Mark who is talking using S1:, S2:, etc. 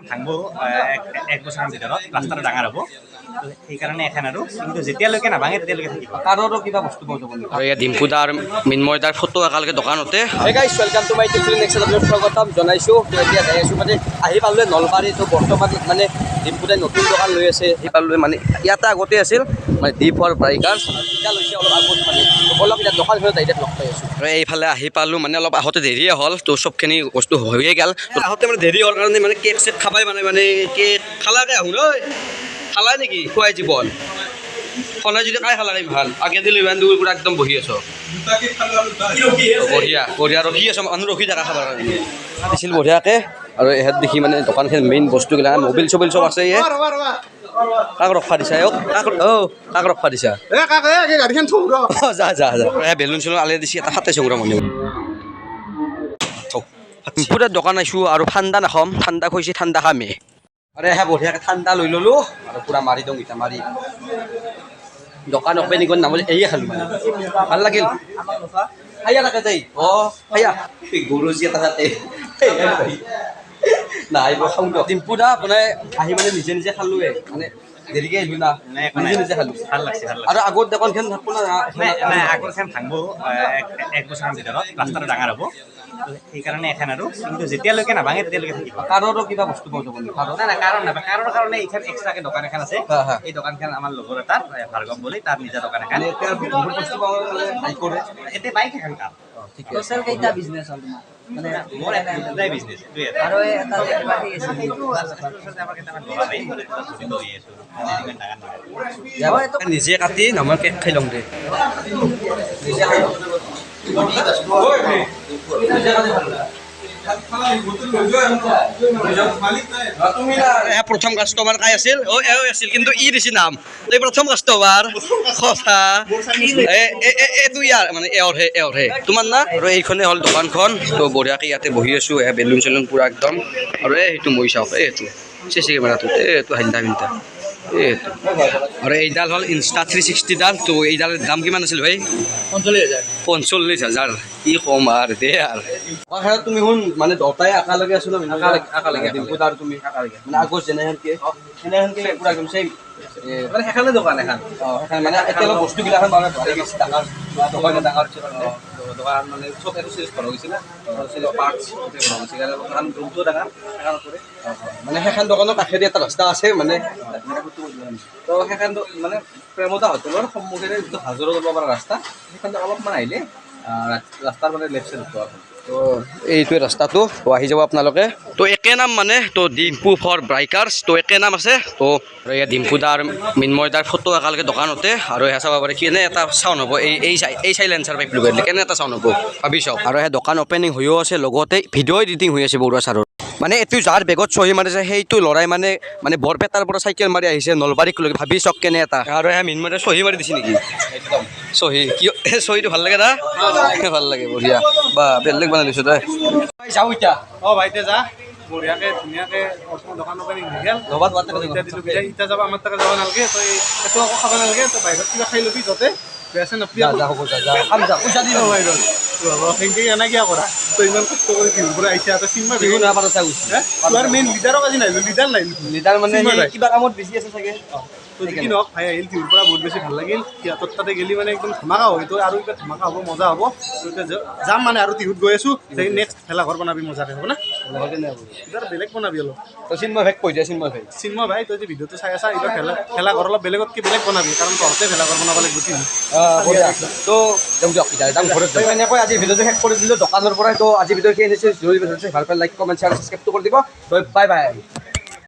S1: ভাঙব এক বছৰৰ ভিতৰত ৰাস্তাটো ডাঙৰ হ'ব সেইকাৰণে এখন আৰু কিন্তু যেতিয়ালৈকে নাভাঙে তেতিয়ালৈকে থাকিব
S2: কাৰোৰো কিবা বস্তু পাব
S3: আৰু ইয়াত ডিম্পুদাৰ মিন্ময়দাৰ ফটো একেলগে দোকানতে
S2: হে গাইছ welcome to my tutorial next episode স্বাগতম জনাইছোঁ তো এতিয়া যাই আছোঁ মানে আহি পালোঁ নলবাৰী তো বৰ্তমান মানে ডিম্পুদাই নতুন দোকান লৈ আছে আহি পালোঁ মানে ইয়াতে আগতে আছিল মানে ডি ফৰ বাইকাৰ্ছ এতিয়া লৈছে অলপ আগত মানে অলপ এতিয়া দোকানখনত ডাইৰেক্ট লগ পাই আছোঁ
S3: আৰু এইফালে আহি পালোঁ মানে অলপ আহোঁতে দেৰিয়ে হ'ল তো চবখিনি বস্তু হৈয়ে গ'ল তো আহোঁতে মানে দেৰি হ'ল কাৰণে মানে কেক চেক খাবাই মানে কেক খালাকে আহোঁ ঐ খালাই নেকি খুৱাই জীৱন খনাই যদি কাই খালাকে ভাল আগে দিলোঁ ইমান দূৰ পৰা একদম বহি আছ বঢ়িয়া বঢ়িয়া ৰখি আছ মানুহ ৰখি থাকা খাবৰ কাৰণে দিছিল বঢ়িয়াকৈ আৰু ইহঁত দেখি মানে দোকানখন মেইন বস্তুগিলা মবিল চবিল চব আছে কাক ৰখা দিছা কাক ৰখা দিছা যা যা যা বেলুন চেলুন আলে দিছে এটা ফাটে চংৰা মানুহ পুৰা দোকান আইছোঁ আৰু ঠাণ্ডা নাখাম ঠাণ্ডা খুৱাইছে ঠাণ্ডা খামে আৰে হে বঢ়িয়াকৈ ঠাণ্ডা লৈ ল'লোঁ আৰু পূৰা মাৰি দিওঁ ইটা মাৰি দোকান অপেনিং কৰি নামলৈ এয়ে খালোঁ মানে ভাল লাগিল হাইয়া লাগে যাই হাইয়া গৰুজি এটা তাতে নাই খাওঁ দিয়ক ডিম্পুদা আপোনাৰ আহি মানে নিজে নিজে খালোঁৱে মানে দেৰিকৈ আহিলোঁ না নিজে নিজে খালোঁ
S1: ভাল লাগছে ভাল
S3: আৰু আগত দোকানখন থাকোঁ না
S1: নাই আগৰখন ভাঙব এক বছৰৰ ভিতৰত ৰাস্তাটো ডাঙৰ হ'ব সেইকাৰণে এখন আৰু কিন্তু যেতিয়ালৈকে নাভাঙে তেতিয়ালৈকে থাকিব
S3: কাৰোৰো কিবা বস্তু পাব
S1: নাই নাই কাৰণ নাপায় কাৰোৰ কাৰণে এইখন এক্সট্ৰাকৈ দোকান এখন আছে এই দোকানখন আমাৰ লগৰ এটাৰ ভাৰ্গৱ বুলি তাৰ নিজা দোকান এখন এতিয়া বাইক এখন কাম
S4: টোটেল কেইটা বিজনেছ হ'ল তোমাৰ মানে
S1: মোৰ এটাই বিজনেছ
S4: আৰু এটা যে কিবা সেই আছে
S1: আমাৰ কেইটামান ল'ৰা নাই ডাঙৰ
S3: নিজে কাটি নমাৰ কেক খাই ল'ম দে নিজে খাই ল'ম প্ৰথম কাষ্টমাৰ কাই আছিল আছিল কিন্তু ই দিছে নাম এই প্ৰথম কাষ্টমাৰ সঁচা এইটো ইয়াৰ মানে এওৰহে তোমাৰ না আৰু এইখনে হ'ল দোকানখন তো বঢ়িয়াকৈ ইয়াতে বহি আছোঁ বেলুন চেলুন পূৰা একদম আৰু সেইটো মই চাওক এইটো চিচি কেমেৰাটো এইটো হাইন্দা পিন্ধা এইটো আৰু এইডাল হ'ল ইনষ্টা 360ডাল তো এইডালৰ দাম কিমান আছিল ভাই 45,000 কি কম আৰু দে আৰু তুমি শুন মানে দতাই একেলগে আছো ন একেলগে ডিম্পুদা আৰু তুমি মানে আগত যেনেহেনকে পুৰা একদম চেম
S2: মানে সেইখনে দোকান এখন
S3: মানে এতিয়া বস্তুগিলাখন মানে ডাঙৰ দোকান ডাঙৰ
S2: দোকান মানে চব এইটো চেঞ্জ কৰা গৈছিলে পাৰ্টছ কৰা গৈছিলে কাৰণ ৰুমটো ডাঙৰ সেইখন কৰে
S3: মানে সেইখন দোকানৰ কাষেদি এটা ৰাস্তা আছে মানে
S2: তো সেইখন মানে প্ৰেমতা হোটেলৰ সন্মুখেৰে যিটো হাজৰত যাব পৰা ৰাস্তা সেইখন অলপমান আহিলে ৰাস্তাৰ মানে লেফ্ট চাইডত
S3: তো এইটোৱে ৰাস্তাটো তো আহি যাব আপোনালোকে তো একে নাম মানে তো ডিম্পু ফৰ বাইকাৰ্ছ তো একে নাম আছে তো ইয়াত ডিম্পুদাৰ মিন্ময়দাৰ ফটো একেলগে দোকানতে আৰু সেয়া চাব পাৰে কেনে এটা চাউণ্ড হ'ব এই চাইলেঞ্চাৰ বাইক লৈ গ'লে কেনে এটা চাউণ্ড হ'ব ভাবি চাওক আৰু সেই দোকান অপেনিং হৈও আছে লগতে ভিডিঅ' এডিটিং হৈ আছে বৰুৱা ছাৰৰ মানে এইটো যাৰ বেগত চহী মাৰিছে সেইটো ল'ৰাই মানে বৰপেটাৰ পৰা চাইকেল মাৰি আহিছে নলবাৰীক লৈ ভাবি চাওক কেনে এটা আৰু সেই মিন্ময়ে চহী মাৰি দিছে নেকি চহী কিয় চহীটো ভাল লাগে না ভাল লাগে বঢ়িয়া বা বেলেগ বনাই লৈছোঁ তই যাওঁ এতিয়া
S5: ভাইতে যা বঢ়িয়াকে ধুনীয়াকে দোকান ওপেনিং হৈ গ'ল
S3: লগত
S5: এতিয়া দিলোঁ এতিয়া যাব আমাৰ তাকে যাব নালাগে তই এইটো আকৌ খাব নালাগে তই বাহিৰত কিবা খাই ল'বি য'তে বেয়া নাপাবি সেনেকৈ এনেকৈ কৰা তই ইমান কষ্ট কৰি বিহুৰ পৰা আহিছা তই চিনেমা বিহু তোমাৰ মেইন লিডাৰক আজি নাহিলোঁ লিডাৰ নাই
S3: মানে কিবা কামত বিজি আছে চাগে
S5: তো যি নহওক ভাই আহিল বিহুৰ পৰা বহুত বেছি ভাল লাগিল সিহঁতৰ তাতে গেলি মানে একদম ধমাকা হয় তো আৰু এতিয়া ধমাকা হ'ব মজা হ'ব তো এতিয়া যাম মানে আৰু টিহুত গৈ আছোঁ নেক্সট ভেলাঘৰ বনাবি মজাকৈ হ'ব না এইবাৰ বেলেগ বনাবি অলপ
S3: তই চিন্ময় ভাইক কৈ দিয়া
S5: চিন্ময় ভাই তই যে ভিডিঅ'টো চাই আছা এইবাৰ ভেলাঘৰ অলপ বেলেগতকৈ বেলেগ বনাবি কাৰণ তহঁতে ভেলাঘৰ বনাব লাগিব টিহু
S3: তো যাম ঘৰত এনেকৈ আজি ভিডিঅ'টো শেষ কৰি দিলোঁ দোকানৰ পৰাই তো আজি ভিডিঅ'খিনি ভাল পাই লাইক কমেণ্ট শ্বেয়াৰ ছাবস্ক্ৰাইবটো কৰি দিব বাই বাই